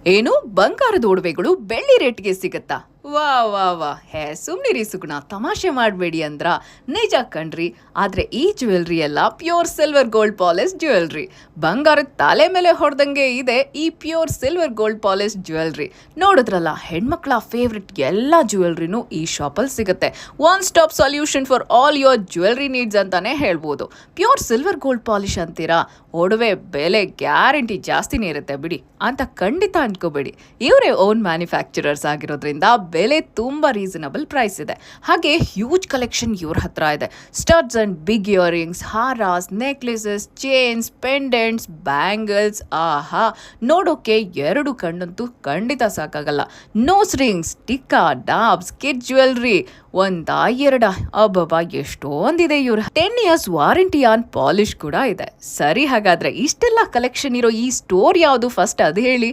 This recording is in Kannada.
ಏನು ಬಂಗಾರದ ಒಡವೆಗಳು ಬೆಳ್ಳಿ ರೇಟ್ಗೆ ಸಿಗತ್ತಾ? ವಾ ವಾ ವಾ ಹೇ ಸುಮ್ನಿರಿ ಸುಗುಣ, ತಮಾಷೆ ಮಾಡಬೇಡಿ ಅಂದ್ರ. ನಿಜ ಕಣ್ರಿ. ಆದ್ರೆ ಈ ಜ್ಯುವೆಲ್ರಿ ಎಲ್ಲ pure silver gold polish jewellery. ಬಂಗಾರದ ತಲೆ ಮೇಲೆ ಹೊಡೆದಂಗೆ ಇದೆ ಈ pure silver gold polish jewellery. ನೋಡಿದ್ರಲ್ಲ, ಹೆಣ್ಮಕ್ಳ ಫೇವ್ರೆಟ್ ಎಲ್ಲ ಜ್ಯುವೆಲ್ರಿನೂ ಈ ಶಾಪಲ್ಲಿ ಸಿಗುತ್ತೆ. One stop solution for all your jewellery needs ಅಂತಾನೆ ಹೇಳ್ಬೋದು. ಪ್ಯೂರ್ ಸಿಲ್ವರ್ ಗೋಲ್ಡ್ ಪಾಲಿಶ್ ಅಂತೀರಾ? ಒಡವೆ ಬೆಲೆ ಗ್ಯಾರಂಟಿ ಜಾಸ್ತಿನೇ ಇರುತ್ತೆ ಬಿಡಿ ಅಂತ ಖಂಡಿತ ಅನ್ಕೋಬೇಡಿ. ಇವರೇ ಓನ್ ಮ್ಯಾನುಫ್ಯಾಕ್ಚರರ್ಸ್ ಆಗಿರೋದ್ರಿಂದ ಬೆಲೆ ತುಂಬ ರೀಸನಬಲ್ ಪ್ರೈಸ್ ಇದೆ. ಹಾಗೆ ಹ್ಯೂಜ್ ಕಲೆಕ್ಷನ್ ಇವ್ರ ಹತ್ರ ಇದೆ. ಸ್ಟಡ್ಸ್ ಅಂಡ್ ಬಿಗ್ ಇಯರಿಂಗ್ಸ್, ಹಾರಾಸ್, ನೆಕ್ಲೆಸಸ್, ಚೇನ್ಸ್, ಪೆಂಡೆಂಟ್ಸ್, ಬ್ಯಾಂಗಲ್ಸ್. ಆಹಾ, ನೋಡೋಕೆ ಎರಡು ಕಣ್ಣಂತೂ ಖಂಡಿತ ಸಾಕಾಗಲ್ಲ. ನೋಸ್ ರಿಂಗ್ಸ್, ಟಿಕ್ಕಾ, ಡಾಬ್ಸ್, ಕಿಡ್ ಜ್ಯುವೆಲ್ರಿ ಒಂದಾ ಎರಡ, ಅಬ್ಬಬ್ಬಾ ಎಷ್ಟೊಂದಿದೆ. ಇವ್ರ 10 years ವಾರಂಟಿ ಆನ್ ಪಾಲಿಶ್ ಕೂಡ ಇದೆ. ಸರಿ, ಹಾಗಾದ್ರೆ ಇಷ್ಟೆಲ್ಲ ಕಲೆಕ್ಷನ್ ಇರೋ ಈ ಸ್ಟೋರ್ ಯಾವುದು ಫಸ್ಟ್ ಅದು ಹೇಳಿ.